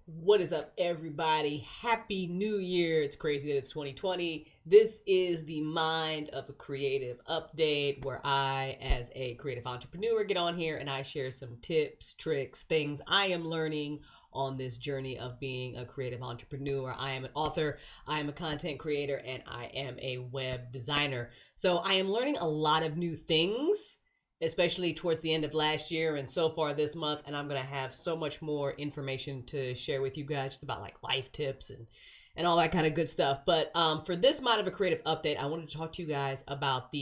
What is up, everybody? Happy New Year. It's crazy that it's 2020. This is the Mind of a Creative update where I, as a creative entrepreneur, get on here and I share some tips, tricks, things I am learning on this journey of being a creative entrepreneur. I am an author, I am a content creator, and I am a web designer. So I am learning a lot of new things, especially towards the end of last year and so far this month. And I'm going to have so much more information to share with you guys, just about like life tips and all that kind of good stuff. But for this Mind of a Creative update, I wanted to talk to you guys about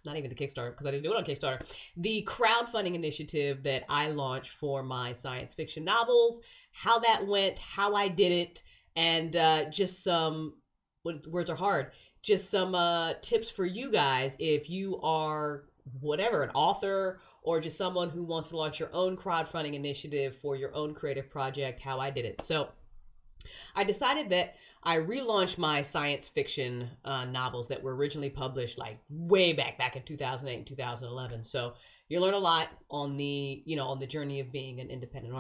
not even the Kickstarter, because I didn't do it on Kickstarter, the crowdfunding initiative that I launched for my science fiction novels, how that went, how I did it, and just some, words are hard, just some tips for you guys if you are whatever, an author or just someone who wants to launch your own crowdfunding initiative for your own creative project, how I did it. So I decided that I relaunched my science fiction novels that were originally published like way back in 2008 and 2011. So you learn a lot on the journey of being an independent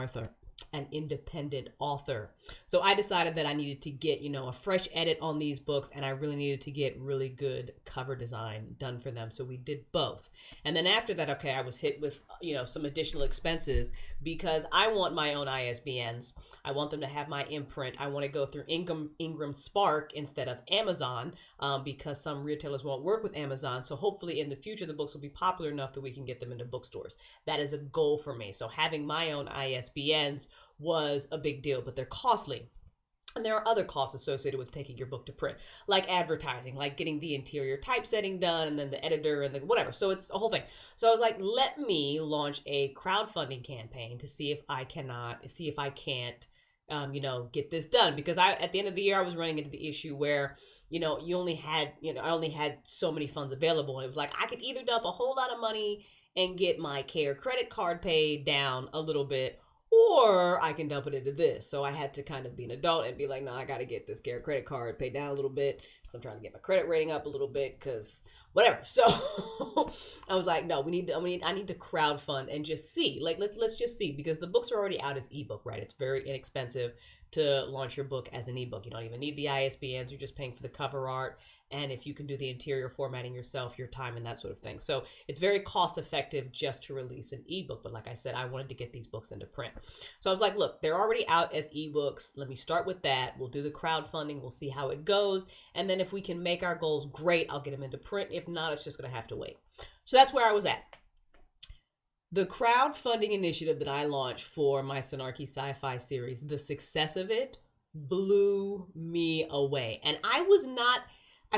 author. So I decided that I needed to get, a fresh edit on these books, and I really needed to get really good cover design done for them. So we did both. And then after that, okay, I was hit with, some additional expenses because I want my own ISBNs. I want them to have my imprint. I want to go through Ingram Spark instead of Amazon because some retailers won't work with Amazon. So hopefully in the future, the books will be popular enough that we can get them into bookstores. That is a goal for me. So having my own ISBNs was a big deal, but they're costly. And there are other costs associated with taking your book to print, like advertising, like getting the interior typesetting done, and then the editor and the whatever. So it's a whole thing. So I was like, let me launch a crowdfunding campaign to see if I can't, get this done. Because at the end of the year, I was running into the issue where, I only had so many funds available. And it was like, I could either dump a whole lot of money and get my care credit card paid down a little bit, or I can dump it into this. So I had to kind of be an adult and be like, no, I got to get this care credit card paid down a little bit because I'm trying to get my credit rating up a little bit because whatever. So I was like, no, I need to crowdfund and just see, like, let's just see, because the books are already out as ebook, right? It's very inexpensive to launch your book as an ebook. You don't even need the ISBNs. You're just paying for the cover art. And if you can do the interior formatting yourself, your time and that sort of thing. So it's very cost effective just to release an ebook. But like I said, I wanted to get these books into print. So I was like, look, they're already out as ebooks. Let me start with that. We'll do the crowdfunding. We'll see how it goes. And then if we can make our goals, great, I'll get them into print. If not, it's just going to have to wait. So that's where I was at. The crowdfunding initiative that I launched for my Sonarchy sci-fi series, the success of it blew me away. And I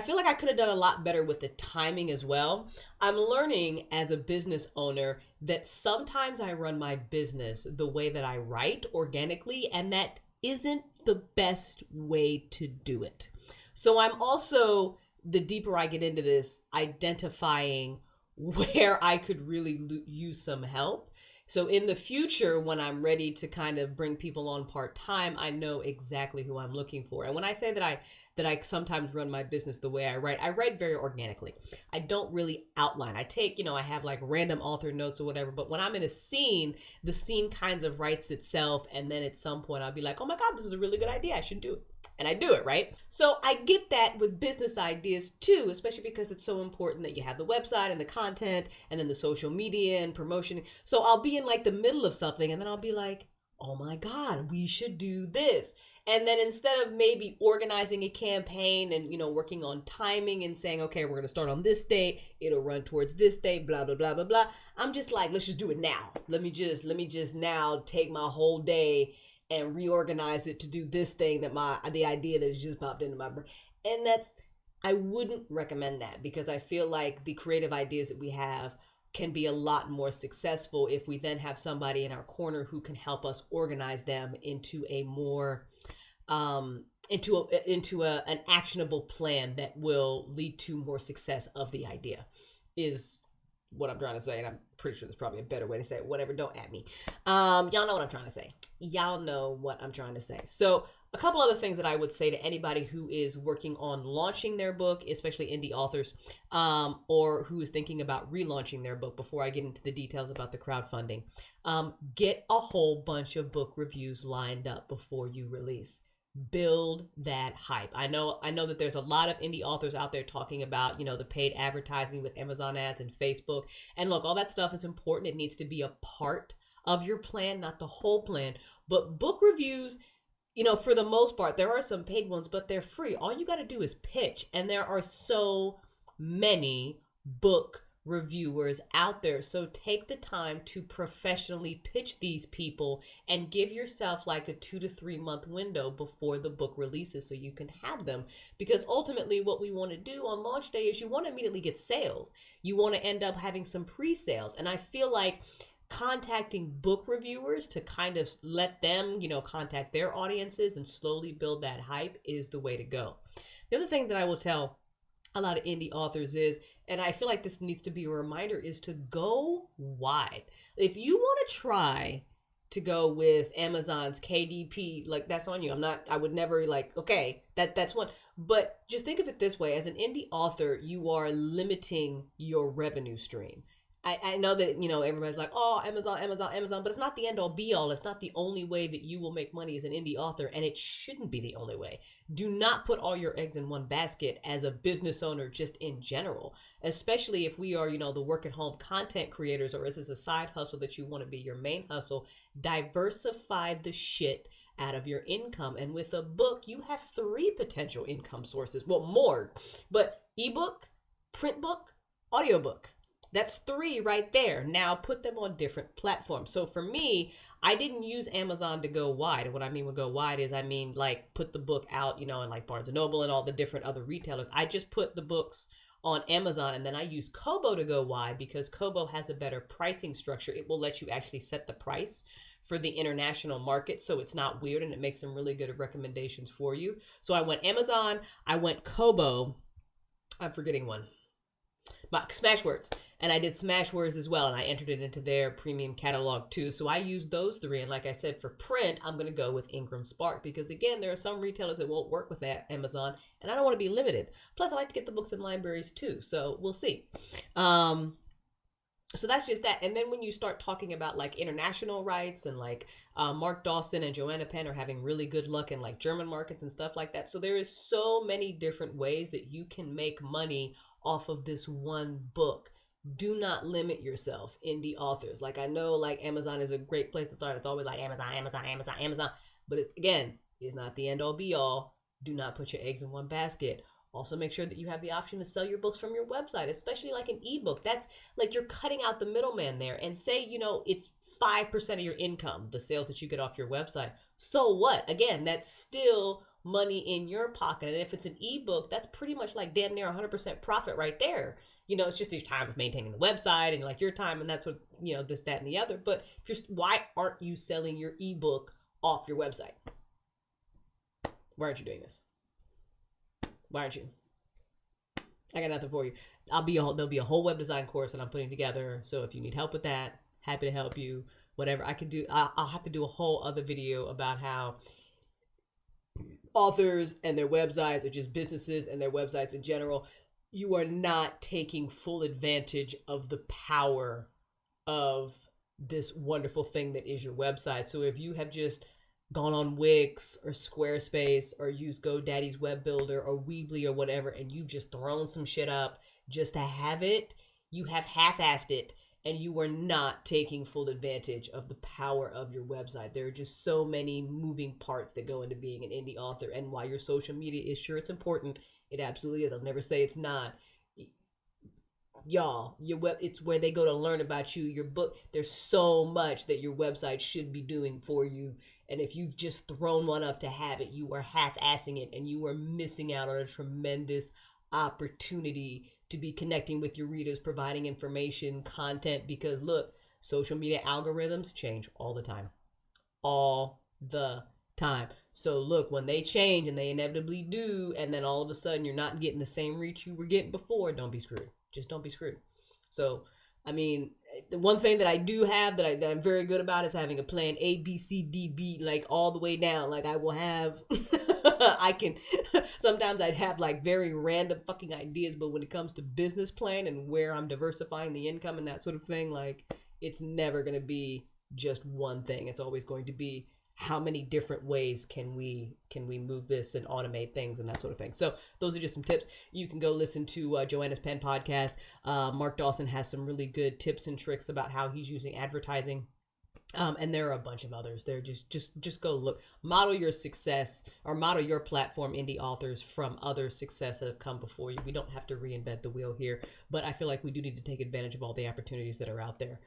feel like I could have done a lot better with the timing as well. I'm learning as a business owner that sometimes I run my business the way that I write organically, and that isn't the best way to do it. So I'm also, the deeper I get into this, identifying where I could really use some help. So in the future, when I'm ready to kind of bring people on part-time, I know exactly who I'm looking for. And when I say that I sometimes run my business the way I write very organically. I don't really outline. I take, I have like random author notes or whatever, but when I'm in a scene, the scene kinds of writes itself. And then at some point I'll be like, oh my God, this is a really good idea. I should do it. And I do it, right? So I get that with business ideas too, especially because it's so important that you have the website and the content and then the social media and promotion. So I'll be in like the middle of something and then I'll be like, oh my God, we should do this. And then instead of maybe organizing a campaign and, working on timing and saying, okay, we're going to start on this date, it'll run towards this date, blah, blah, blah, blah, blah. I'm just like, let's just do it now. Let me just now take my whole day and reorganize it to do this thing the idea that just popped into my brain. And I wouldn't recommend that, because I feel like the creative ideas that we have can be a lot more successful if we then have somebody in our corner who can help us organize them into a more an actionable plan that will lead to more success of the idea, is what I'm trying to say. And I'm pretty sure there's probably a better way to say it. Whatever, don't at me. Y'all know what I'm trying to say. So a couple other things that I would say to anybody who is working on launching their book, especially indie authors, or who is thinking about relaunching their book, before I get into the details about the crowdfunding. Get a whole bunch of book reviews lined up before you release. Build that hype. I know that there's a lot of indie authors out there talking about, the paid advertising with Amazon ads and Facebook. And look, all that stuff is important. It needs to be a part of your plan, not the whole plan. But book reviews, for the most part, there are some paid ones, but they're free. All you got to do is pitch. And there are so many book reviewers out there. So take the time to professionally pitch these people and give yourself like a 2 to 3 month window before the book releases so you can have them. Because ultimately what we want to do on launch day is you want to immediately get sales. You want to end up having some pre-sales. And I feel like contacting book reviewers to kind of let them, contact their audiences and slowly build that hype is the way to go. The other thing that I will tell a lot of indie authors is, and I feel like this needs to be a reminder, is to go wide. If you want to try to go with Amazon's KDP, like, that's on you. I would never okay, that's one. But just think of it this way. As an indie author, you are limiting your revenue stream. I know that, everybody's like, oh, Amazon, but it's not the end all be all. It's not the only way that you will make money as an indie author, and it shouldn't be the only way. Do not put all your eggs in one basket as a business owner, just in general, especially if we are, the work at home content creators, or if it's a side hustle that you want to be your main hustle. Diversify the shit out of your income. And with a book, you have 3 potential income sources. Well, more, but ebook, print book, audiobook. That's 3 right there. Now put them on different platforms. So for me, I didn't use Amazon to go wide. And what I mean with go wide is, put the book out, in like Barnes & Noble and all the different other retailers. I just put the books on Amazon, and then I use Kobo to go wide because Kobo has a better pricing structure. It will let you actually set the price for the international market, so it's not weird, and it makes some really good recommendations for you. So I went Amazon, I went Kobo, I'm forgetting one, but Smashwords. And I did Smashwords as well, and I entered it into their premium catalog too. So I used those 3. And like I said, for print, I'm going to go with Ingram Spark because, again, there are some retailers that won't work with that Amazon, and I don't want to be limited. Plus, I like to get the books in libraries too, so we'll see. So that's just that. And then when you start talking about like international rights, and like Mark Dawson and Joanna Penn are having really good luck in like German markets and stuff like that. So there is so many different ways that you can make money off of this one book. Do not limit yourself, indie authors. Like, I know like Amazon is a great place to start. It's always like Amazon. But again, it's not the end all be all. Do not put your eggs in one basket. Also, make sure that you have the option to sell your books from your website, especially like an ebook. That's like you're cutting out the middleman there. And say, it's 5% of your income, the sales that you get off your website. So what? Again, that's still money in your pocket. And if it's an ebook, that's pretty much like damn near 100% profit right there. It's just your time of maintaining the website and like your time, and that's what, this, that, and the other. But why aren't you selling your ebook off your website? Why aren't you doing this? Why aren't you? I got nothing for you. There'll be a whole web design course that I'm putting together. So if you need help with that, happy to help you. Whatever I can do, I'll have to do a whole other video about how authors and their websites, or just businesses and their websites in general, you are not taking full advantage of the power of this wonderful thing that is your website. So if you have just gone on Wix or Squarespace or used GoDaddy's web builder or Weebly or whatever, and you've just thrown some shit up just to have it, you have half-assed it, and you are not taking full advantage of the power of your website. There are just so many moving parts that go into being an indie author. And while your social media is sure it's important, it absolutely is. I'll never say it's not. Y'all, your web, it's where they go to learn about you, your book. There's so much that your website should be doing for you. And if you've just thrown one up to have it, you are half-assing it, and you are missing out on a tremendous opportunity to be connecting with your readers, providing information, content, because look, social media algorithms change all the time. All the time. So look, when they change, and they inevitably do, and then all of a sudden you're not getting the same reach you were getting before, don't be screwed. Just don't be screwed. So, the one thing that I do have that I'm very good about is having a plan A, B, C, D, B, like all the way down. Like I will have, I can, sometimes I'd have like very random fucking ideas, but when it comes to business plan and where I'm diversifying the income and that sort of thing, like it's never going to be just one thing. It's always going to be how many different ways can we move this and automate things and that sort of thing. So those are just some tips. You can go listen to Joanna's Pen podcast. Mark Dawson has some really good tips and tricks about how he's using advertising. And there are a bunch of others. There, just go look. Model your success or model your platform, indie authors, from other success that have come before you. We don't have to reinvent the wheel here, but I feel like we do need to take advantage of all the opportunities that are out there.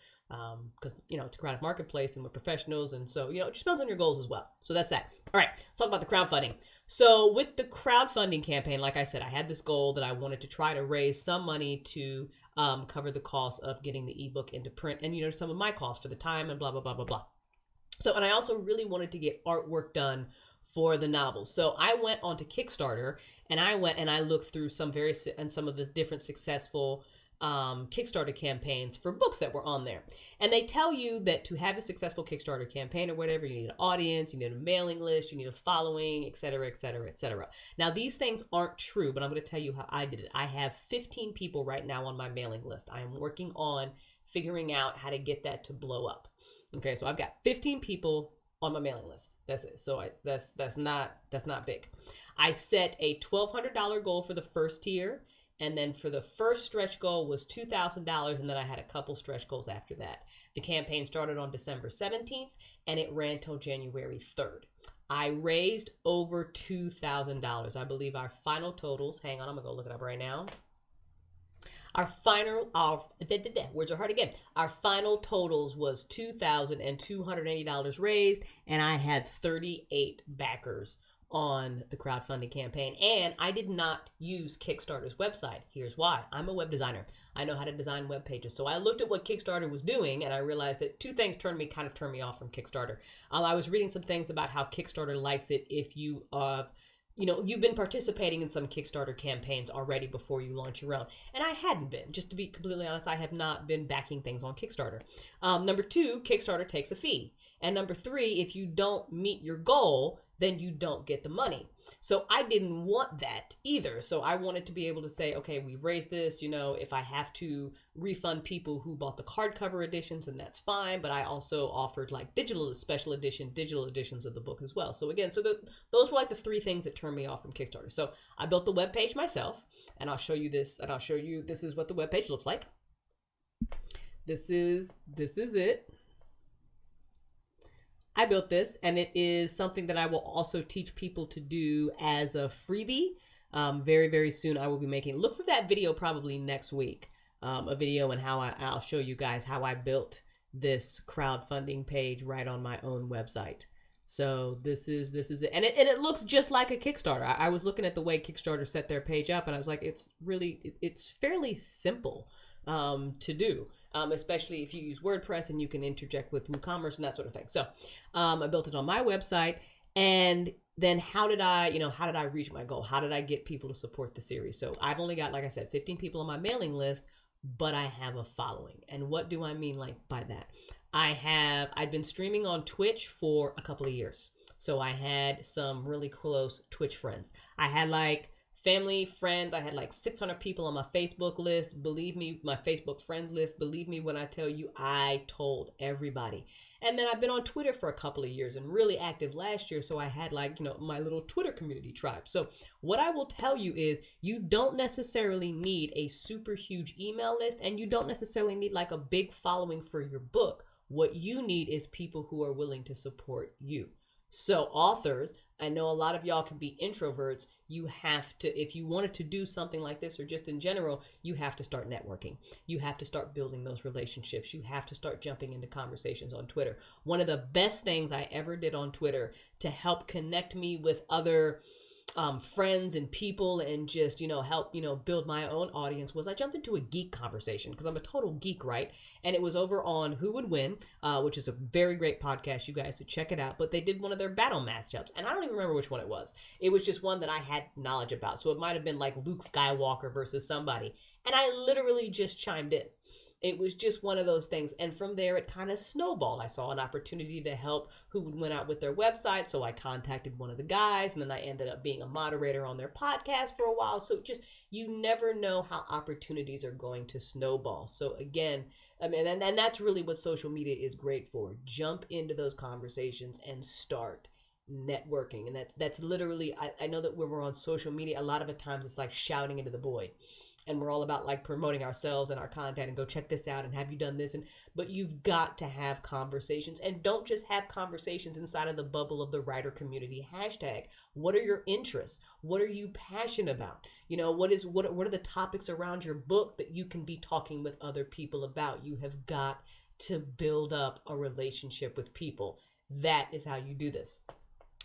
Because it's a crowded marketplace and we're professionals, and so it just depends on your goals as well. So that's that. All right, let's talk about the crowdfunding. So with the crowdfunding campaign, like I said, I had this goal that I wanted to try to raise some money to cover the cost of getting the ebook into print, and some of my costs for the time and blah blah blah blah blah. So, and I also really wanted to get artwork done for the novels. So I went onto Kickstarter and I looked through some of the different successful Kickstarter campaigns for books that were on there. And they tell you that to have a successful Kickstarter campaign or whatever, you need an audience, you need a mailing list, you need a following, et cetera, et cetera, et cetera. Now, these things aren't true, but I'm going to tell you how I did it. I have 15 people right now on my mailing list. I am working on figuring out how to get that to blow up. Okay, so I've got 15 people on my mailing list. That's it. So that's not big. I set a $1,200 goal for the first tier. And then for the first stretch goal was $2,000, and then I had a couple stretch goals after that. The campaign started on December 17th, and it ran till January 3rd. I raised over $2,000. I believe our final totals, hang on, I'm going to go look it up right now. Words are hard again. Our final totals was $2,280 raised, and I had 38 backers on the crowdfunding campaign, and I did not use Kickstarter's website. Here's why. I'm a web designer. I know how to design web pages. So I looked at what Kickstarter was doing, and I realized that two things turned me off from Kickstarter. I was reading some things about how Kickstarter likes it if you you've been participating in some Kickstarter campaigns already before you launch your own. And I hadn't been. Just to be completely honest, I have not been backing things on Kickstarter. Number two, Kickstarter takes a fee. And number three, if you don't meet your goal, then you don't get the money. So I didn't want that either. So I wanted to be able to say, okay, we've raised this, if I have to refund people who bought the hardcover editions, then that's fine. But I also offered like digital editions of the book as well. So again, those were like the three things that turned me off from Kickstarter. So I built the webpage myself, and I'll show you this, this is what the webpage looks like. This is it. I built this, and it is something that I will also teach people to do as a freebie. Very, very soon I will be making, look for that video probably next week, a video and how I'll show you guys how I built this crowdfunding page right on my own website. So this is it. And it looks just like a Kickstarter. I was looking at the way Kickstarter set their page up, and I was like, it's fairly simple to do. Especially if you use WordPress and you can interject with WooCommerce and that sort of thing. So I built it on my website, and then how did I reach my goal? How did I get people to support the series? So I've only got, like I said, 15 people on my mailing list, but I have a following. And what do I mean by that? I'd been streaming on Twitch for a couple of years. So I had some really close Twitch friends. I had like family, friends. I had like 600 people on my Facebook list. Believe me, my Facebook friends list. Believe me when I tell you, I told everybody. And then I've been on Twitter for a couple of years and really active last year. So I had like, my little Twitter community tribe. So what I will tell you is you don't necessarily need a super huge email list, and you don't necessarily need like a big following for your book. What you need is people who are willing to support you. So authors, I know a lot of y'all can be introverts. You have to, if you wanted to do something like this, or just in general, you have to start networking. You have to start building those relationships. You have to start jumping into conversations on Twitter. One of the best things I ever did on Twitter to help connect me with other friends and people, and just help build my own audience, was I jumped into a geek conversation, because I'm a total geek, right? And it was over on Who Would Win, which is a very great podcast. You guys should check it out. But they did one of their battle matchups, and I don't even remember which one it was. It was just one that I had knowledge about. So it might have been like Luke Skywalker versus somebody, and I literally just chimed in. It was just one of those things. And from there, it kind of snowballed. I saw an opportunity to help who went out with their website. So I contacted one of the guys, and then I ended up being a moderator on their podcast for a while. So just, you never know how opportunities are going to snowball. So again, I mean, and that's really what social media is great for. Jump into those conversations and start networking. And that's literally, I know that when we're on social media, a lot of the times it's like shouting into the void, and we're all about like promoting ourselves and our content and go check this out and have you done this, and but you've got to have conversations, and don't just have conversations inside of the bubble of the writer community. Hashtag, what are your interests? What are you passionate about? You know, what are the topics around your book that you can be talking with other people about? You have got to build up a relationship with people. That is how you do this,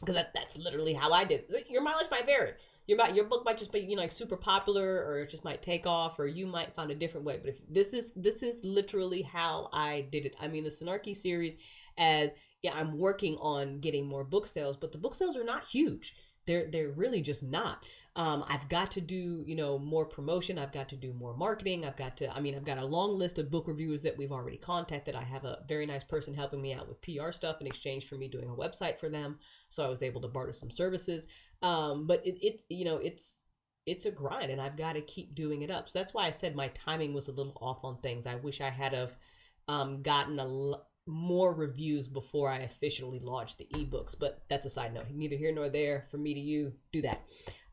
because that's literally how I did it. Your mileage might vary. Your book might just be, you know, like super popular, or it just might take off, or you might find a different way. But if this is literally how I did it. I mean, the Snarky series, as yeah, I'm working on getting more book sales, but the book sales are not huge. They're really just not. I've got to do, you know, more promotion. I've got to do more marketing. I've got a long list of book reviewers that we've already contacted. I have a very nice person helping me out with PR stuff in exchange for me doing a website for them. So I was able to barter some services. But it's a grind, and I've got to keep doing it up. So that's why I said my timing was a little off on things. I wish I had have gotten more reviews before I officially launched the ebooks, but that's a side note. Neither here nor there. For me to you, do that.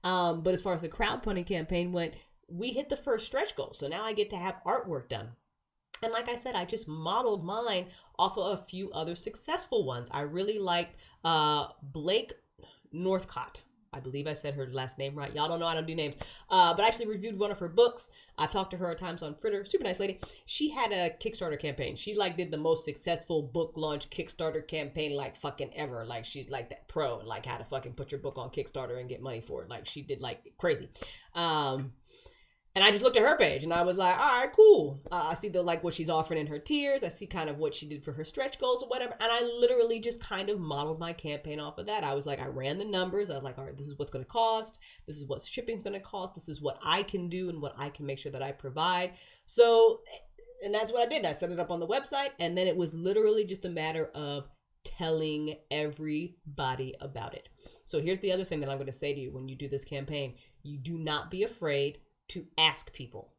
But as far as the crowdfunding campaign went, we hit the first stretch goal. So now I get to have artwork done. And like I said, I just modeled mine off of a few other successful ones. I really liked Blake Northcott. I believe I said her last name right. Y'all don't know I don't do names. But I actually reviewed one of her books. I've talked to her at times on Twitter. Super nice lady. She had a Kickstarter campaign. She like did the most successful book launch Kickstarter campaign like fucking ever. Like she's like that pro and like how to fucking put your book on Kickstarter and get money for it. Like she did like crazy. And I just looked at her page and I was like, all right, cool. I see what she's offering in her tiers. I see kind of what she did for her stretch goals or whatever. And I literally just kind of modeled my campaign off of that. I was like, I ran the numbers. I was like, all right, this is what's going to cost. This is what shipping's going to cost. This is what I can do and what I can make sure that I provide. So, and that's what I did. I set it up on the website, and then it was literally just a matter of telling everybody about it. So here's the other thing that I'm going to say to you when you do this campaign. You do not be afraid to ask people.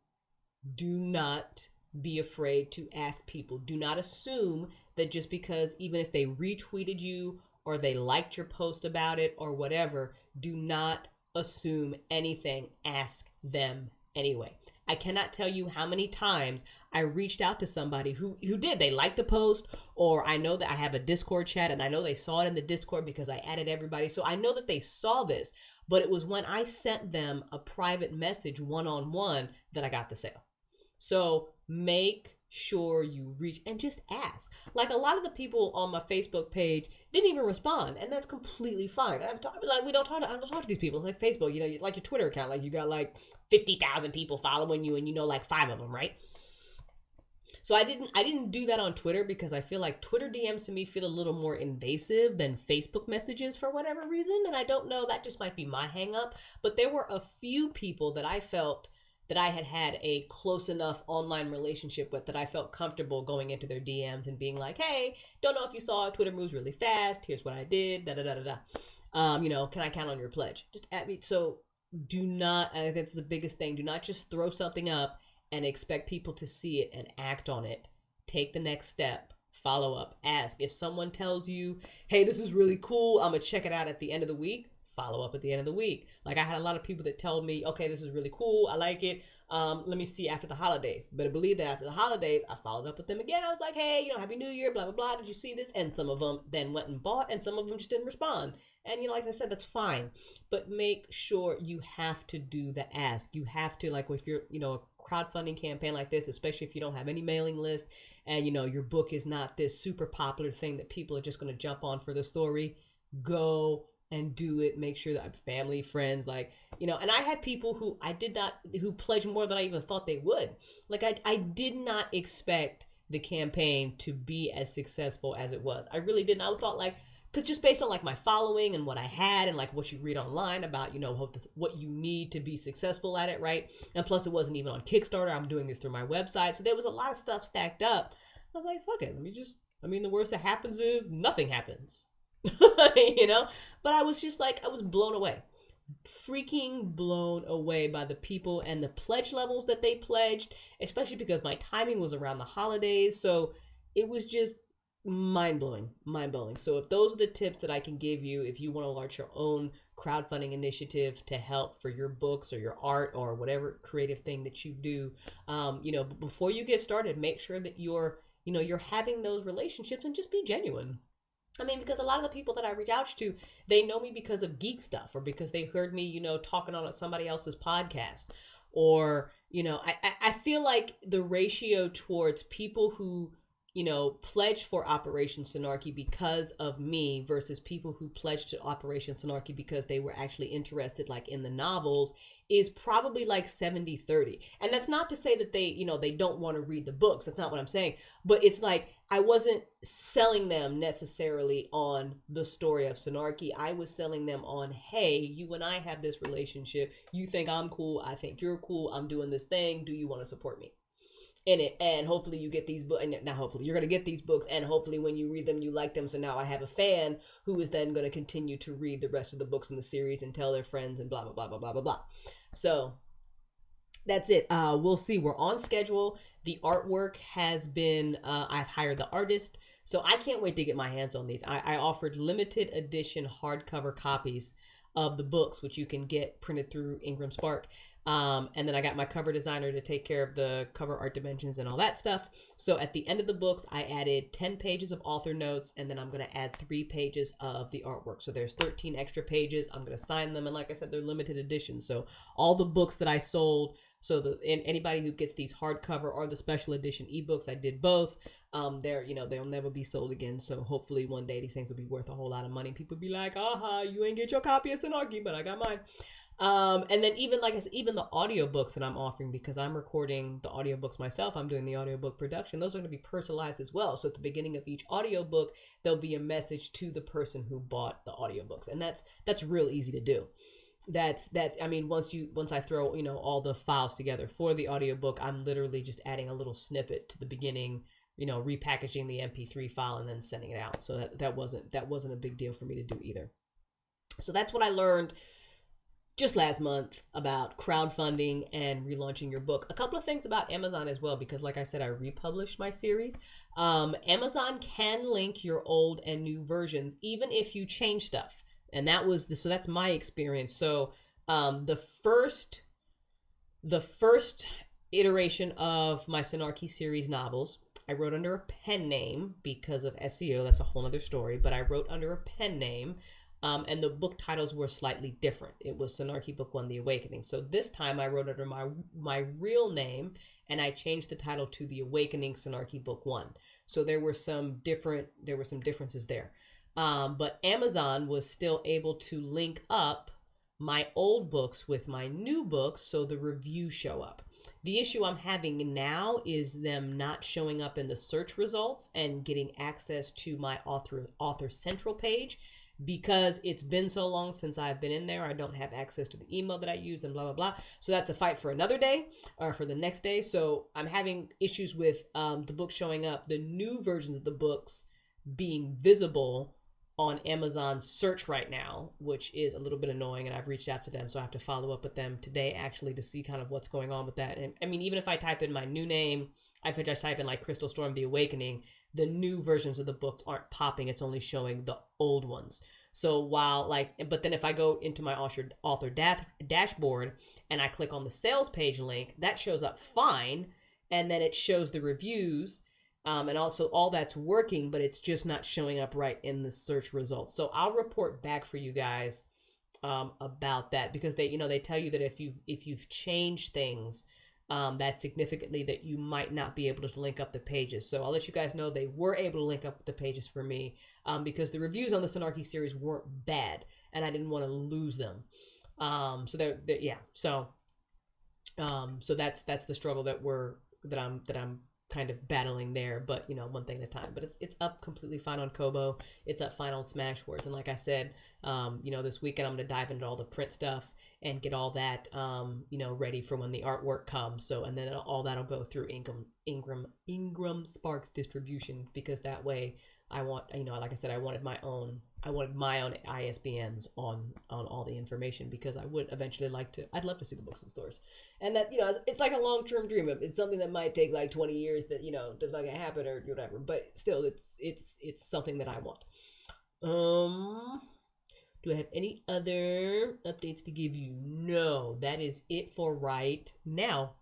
Do not be afraid to ask people. Do not assume that just because, even if they retweeted you or they liked your post about it or whatever, do not assume anything. Ask them anyway. I cannot tell you how many times I reached out to somebody who did. They liked the post, or I know that I have a Discord chat and I know they saw it in the Discord because I added everybody. So I know that they saw this, but it was when I sent them a private message one-on-one that I got the sale. So make sure you reach and just ask. Like a lot of the people on my Facebook page didn't even respond, and that's completely fine. I don't talk to these people. It's like Facebook, you know, like your Twitter account, like you got like 50,000 people following you, and you know like 5 of them, right? So I didn't do that on Twitter because I feel like Twitter DMs to me feel a little more invasive than Facebook messages for whatever reason, and I don't know, that just might be my hang up. But there were a few people that I felt that I had a close enough online relationship with that I felt comfortable going into their DMs and being like, hey, don't know if you saw, Twitter moves really fast. Here's what I did, you know, can I count on your pledge? Just at me. So do not, I think that's the biggest thing. Do not just throw something up and expect people to see it and act on it. Take the next step. Follow up. Ask. If someone tells you, hey, this is really cool, I'm going to check it out at the end of the week, follow up at the end of the week. Like I had a lot of people that told me, okay, this is really cool, I like it, let me see after the holidays. But I believe that after the holidays, I followed up with them again. I was like, hey, you know, Happy New Year, blah, blah, blah. Did you see this? And some of them then went and bought, and some of them just didn't respond. And, you know, like I said, that's fine. But make sure you have to do the ask. You have to, like, if you're, you know, a crowdfunding campaign like this, especially if you don't have any mailing list and, you know, your book is not this super popular thing that people are just going to jump on for the story, go and do it. Make sure that I'm family, friends, like, you know, and I had people who pledged more than I even thought they would. Like I did not expect the campaign to be as successful as it was. I really didn't. I thought like because just based on like my following and what I had and like what you read online about, you know, what you need to be successful at it, right? And plus, it wasn't even on Kickstarter. I'm doing this through my website, so there was a lot of stuff stacked up. I was like, fuck it, let me just. I mean, the worst that happens is nothing happens, you know. But I was just like, I was blown away, freaking blown away by the people and the pledge levels that they pledged, especially because my timing was around the holidays, so it was just mind blowing. So if those are the tips that I can give you, if you want to launch your own crowdfunding initiative to help for your books or your art or whatever creative thing that you do, you know, before you get started, make sure that you're having those relationships and just be genuine. I mean, because a lot of the people that I reach out to, they know me because of geek stuff or because they heard me, you know, talking on somebody else's podcast. Or, you know, I feel like the ratio towards people who, you know, pledge for Operation Snarky because of me versus people who pledged to Operation Snarky because they were actually interested like in the novels is probably like 70-30. And that's not to say that they, you know, they don't want to read the books. That's not what I'm saying. But it's like I wasn't selling them necessarily on the story of Snarky. I was selling them on, hey, you and I have this relationship. You think I'm cool. I think you're cool. I'm doing this thing. Do you want to support me in it? And hopefully you get these books, and now hopefully you're going to get these books, and hopefully when you read them you like them, so now I have a fan who is then going to continue to read the rest of the books in the series and tell their friends and blah blah blah blah blah blah blah. So that's it. We'll see. We're on schedule. The artwork has been I've hired the artist, so I can't wait to get my hands on these. I offered limited edition hardcover copies of the books, which you can get printed through Ingram Spark. And then I got my cover designer to take care of the cover art dimensions and all that stuff. So at the end of the books, I added 10 pages of author notes, and then I'm going to add 3 pages of the artwork. So there's 13 extra pages. I'm going to sign them. And like I said, they're limited editions. So all the books that I sold, and anybody who gets these hardcover or the special edition ebooks, I did both. They'll never be sold again. So hopefully one day these things will be worth a whole lot of money. People be like, aha, you ain't get your copy of Snarky, but I got mine. And then even like I said, even the audiobooks that I'm offering, because I'm recording the audiobooks myself, I'm doing the audiobook production, those are going to be personalized as well. So at the beginning of each audiobook, there'll be a message to the person who bought the audiobooks. And that's real easy to do. I mean, once I throw, you know, all the files together for the audiobook, I'm literally just adding a little snippet to the beginning, you know, repackaging the MP3 file and then sending it out. So that wasn't a big deal for me to do either. So that's what I learned just last month about crowdfunding and relaunching your book. A couple of things about Amazon as well, because like I said, I republished my series. Amazon can link your old and new versions, even if you change stuff. And so that's my experience. So the first iteration of my Snarky series novels, I wrote under a pen name because of SEO. That's a whole other story, but I wrote under a pen name. And the book titles were slightly different. It was Snarky Book 1, The Awakening. So this time I wrote under my real name, and I changed the title to The Awakening Snarky Book 1. So there were some differences there. But Amazon was still able to link up my old books with my new books, so the reviews show up. The issue I'm having now is them not showing up in the search results and getting access to my author central page. Because it's been so long since I've been in there, I don't have access to the email that I use and blah, blah, blah. So that's a fight for another day or for the next day. So I'm having issues with the book showing up, the new versions of the books being visible on Amazon's search right now, which is a little bit annoying. And I've reached out to them, so I have to follow up with them today actually to see kind of what's going on with that. And I mean, even if I type in my new name, if I just type in like Crystal Storm, The Awakening, the new versions of the books aren't popping. It's only showing the old ones. So but then if I go into my author dashboard and I click on the sales page link, that shows up fine. And then it shows the reviews. And also all that's working, but it's just not showing up right in the search results. So I'll report back for you guys about that, because they tell you that if you've changed things, that significantly that you might not be able to link up the pages. So I'll let you guys know they were able to link up the pages for me, because the reviews on the Snarky series weren't bad and I didn't want to lose them. So that's the struggle that I'm kind of battling there, but one thing at a time. But it's up completely fine on Kobo. It's up fine on Smashwords. And like I said, this weekend I'm gonna dive into all the print stuff and get all that ready for when the artwork comes. So, and then all that'll go through Ingram Sparks distribution, because that way I want, like I said, I wanted my own ISBNs on all the information, because I would eventually I'd love to see the books in stores. And that, it's like a long-term dream. It's something that might take like 20 years to like happen or whatever, but still it's something that I want. Do I have any other updates to give you? No, that is it for right now.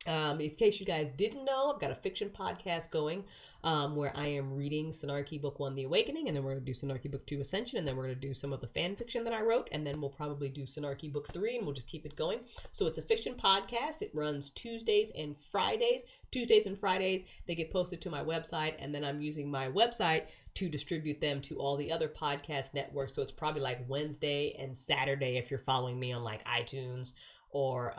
In case you guys didn't know, I've got a fiction podcast going where I am reading Snarky Book 1, The Awakening, and then we're going to do Snarky Book 2, Ascension, and then we're going to do some of the fan fiction that I wrote, and then we'll probably do Snarky Book 3, and we'll just keep it going. So it's a fiction podcast. It runs Tuesdays and Fridays. They get posted to my website, and then I'm using my website to distribute them to all the other podcast networks. So it's probably like Wednesday and Saturday if you're following me on like iTunes or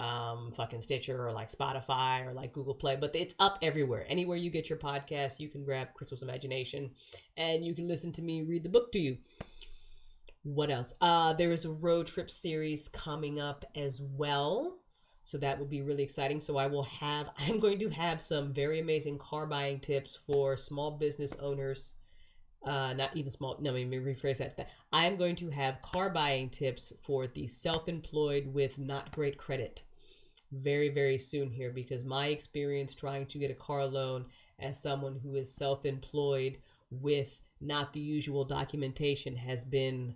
fucking Stitcher or like Spotify or like Google Play, but it's up everywhere. Anywhere you get your podcast, you can grab Crystal's Imagination and you can listen to me read the book to you. What else? There is a road trip series coming up as well. So that will be really exciting. So I'm going to have some very amazing car buying tips for small business owners. Not even small. No, let me rephrase that. I'm going to have car buying tips for the self-employed with not great credit very, very soon here, because my experience trying to get a car loan as someone who is self-employed with not the usual documentation has been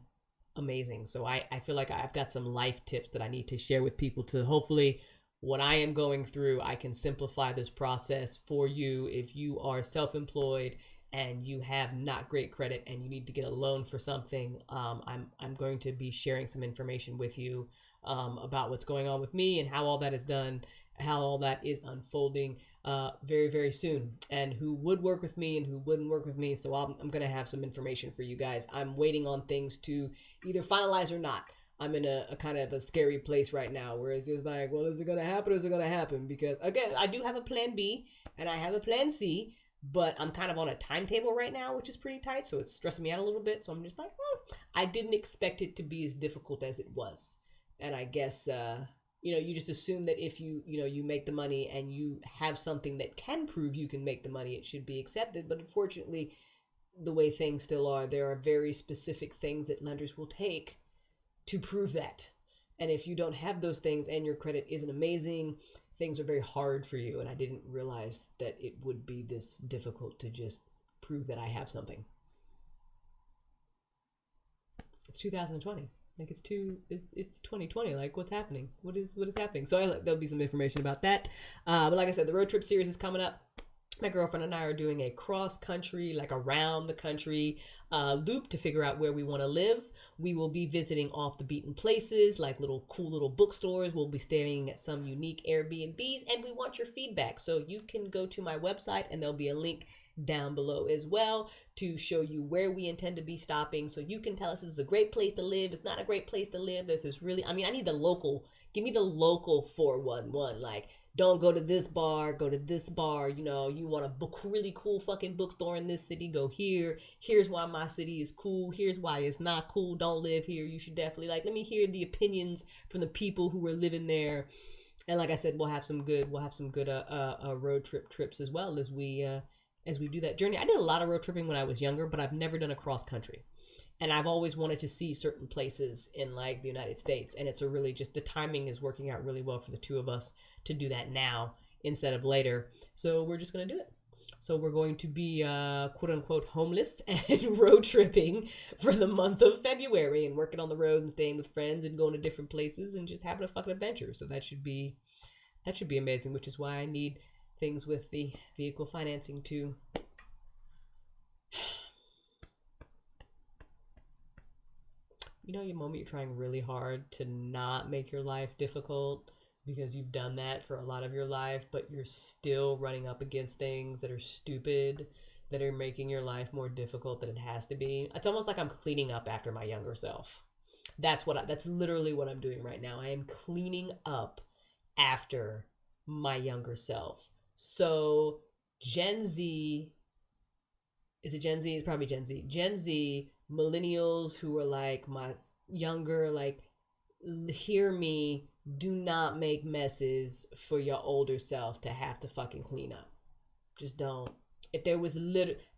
amazing. So I feel like I've got some life tips that I need to share with people to hopefully, what I am going through, I can simplify this process for you if you are self-employed and you have not great credit and you need to get a loan for something. I'm going to be sharing some information with you about what's going on with me and how all that is done, how all that is unfolding very, very soon, and who would work with me and who wouldn't work with me. So I'm going to have some information for you guys. I'm waiting on things to either finalize or not. I'm in a kind of a scary place right now where it's just like, well, is it going to happen or is it going to happen? Because again, I do have a plan B and I have a plan C, but I'm kind of on a timetable right now, which is pretty tight. So it's stressing me out a little bit. So I'm just like, I didn't expect it to be as difficult as it was. And I guess, you just assume that if you make the money and you have something that can prove you can make the money, it should be accepted. But unfortunately, the way things still are, there are very specific things that lenders will take to prove that. And if you don't have those things and your credit isn't amazing, things are very hard for you. And I didn't realize that it would be this difficult to just prove that I have something. It's 2020. Like it's 2020. Like what's happening? What is happening? So there'll be some information about that. But like I said, the road trip series is coming up. My girlfriend and I are doing a cross country, like around the country loop to figure out where we want to live. We will be visiting off the beaten places, like cool little bookstores. We'll be staying at some unique Airbnbs, and we want your feedback. So you can go to my website and there'll be a link down below as well to show you where we intend to be stopping. So you can tell us this is a great place to live. It's not a great place to live. This is really, I need the local, give me the local 411. Like, don't go to this bar, go to this bar. You want a really cool fucking bookstore in this city, go here. Here's why my city is cool. Here's why it's not cool. Don't live here. You should definitely, let me hear the opinions from the people who are living there. And like I said, we'll have some good road trips as well as we do that journey. I did a lot of road tripping when I was younger, but I've never done a cross country. And I've always wanted to see certain places in like the United States. And it's the timing is working out really well for the two of us to do that now instead of later. So we're just going to do it. So we're going to be quote unquote homeless and road tripping for the month of February and working on the road and staying with friends and going to different places and just having a fucking adventure. So that should be amazing, which is why I need things with the vehicle financing too. You moment you're trying really hard to not make your life difficult because you've done that for a lot of your life, but you're still running up against things that are stupid, that are making your life more difficult than it has to be. It's almost like I'm cleaning up after my younger self. That's literally what I'm doing right now. I am cleaning up after my younger self. So Gen Z, is it Gen Z? It's probably Gen Z. Gen Z, millennials who are like my younger, like, hear me, do not make messes for your older self to have to fucking clean up. Just don't. If there was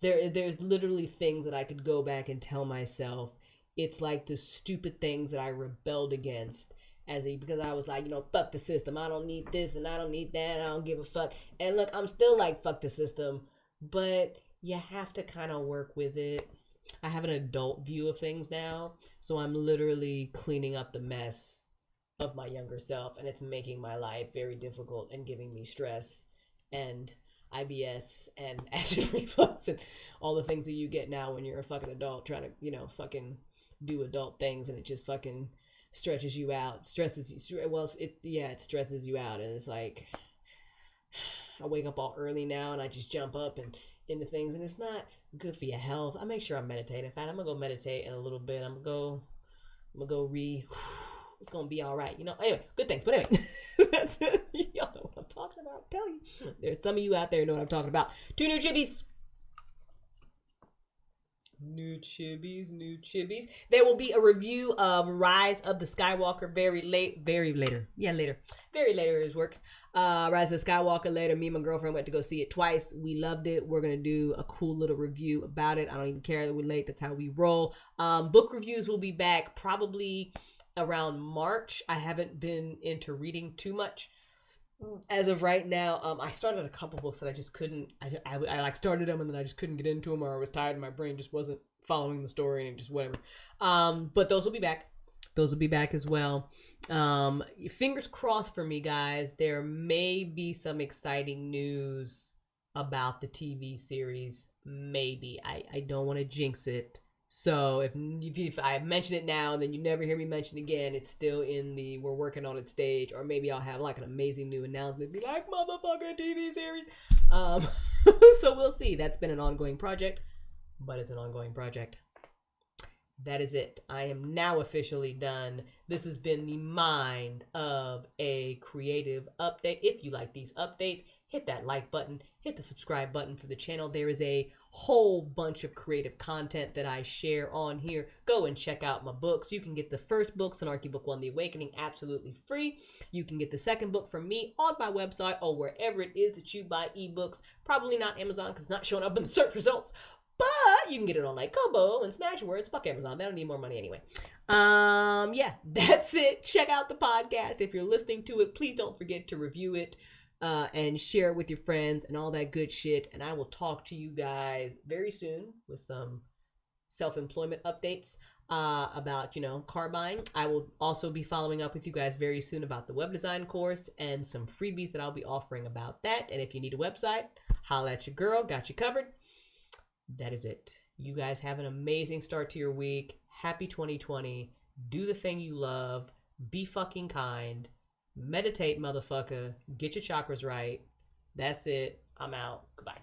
there's literally things that I could go back and tell myself. It's like the stupid things that I rebelled against because I was like, fuck the system. I don't need this and I don't need that. I don't give a fuck. And look, I'm still like, fuck the system, but you have to kind of work with it. I have an adult view of things now, so I'm literally cleaning up the mess of my younger self, and it's making my life very difficult and giving me stress and IBS and acid reflux and all the things that you get now when you're a fucking adult trying to, fucking do adult things, and it just fucking stretches you out, stresses you. Well, it stresses you out, and it's like I wake up all early now, and I just jump up and into things, and it's not good for your health. I make sure I meditate. In fact, I'm gonna go meditate in a little bit. I'm gonna go read. It's gonna be all right, Anyway, good things. But anyway, that's it. Y'all know what I'm talking about. I'll tell you, there's some of you out there who know what I'm talking about. 2 new chibis. New chibis. There will be a review of Rise of the Skywalker very later. Very later as works. Rise of the Skywalker later. Me and my girlfriend went to go see it twice. We loved it. We're gonna do a cool little review about it. I don't even care that we're late. That's how we roll. Book reviews will be back probably around March. I haven't been into reading too much as of right now. I started a couple books that I just couldn't. I like started them and then I just couldn't get into them, or I was tired and my brain just wasn't following the story and just whatever. But those will be back. Those will be back as well. Fingers crossed for me, guys. There may be some exciting news about the TV series. Maybe. I don't want to jinx it. So if I mention it now and then you never hear me mention it again, it's still in the we're working on it stage, or maybe I'll have like an amazing new announcement, be like, motherfucker, TV series. So we'll see. That's been an ongoing project, but it's an ongoing project. That is it. I am now officially done. This has been the Mind of a Creative update. If you like these updates, hit that like button, hit the subscribe button for the channel. There is a whole bunch of creative content that I share on here. Go and check out my books. You can get the first book, Snarky Book 1, The Awakening, absolutely free. You can get the second book from me on my website or wherever it is that you buy ebooks. Probably not Amazon because it's not showing up in the search results. But you can get it on like Kobo and Smashwords. Fuck Amazon. They don't need more money anyway. Yeah, that's it. Check out the podcast. If you're listening to it, please don't forget to review it and share it with your friends and all that good shit. And I will talk to you guys very soon with some self-employment updates about, car buying. I will also be following up with you guys very soon about the web design course and some freebies that I'll be offering about that. And if you need a website, holla at your girl. Got you covered. That is it. You guys have an amazing start to your week. Happy 2020. Do the thing you love. Be fucking kind. Meditate, motherfucker. Get your chakras right. That's it. I'm out. Goodbye.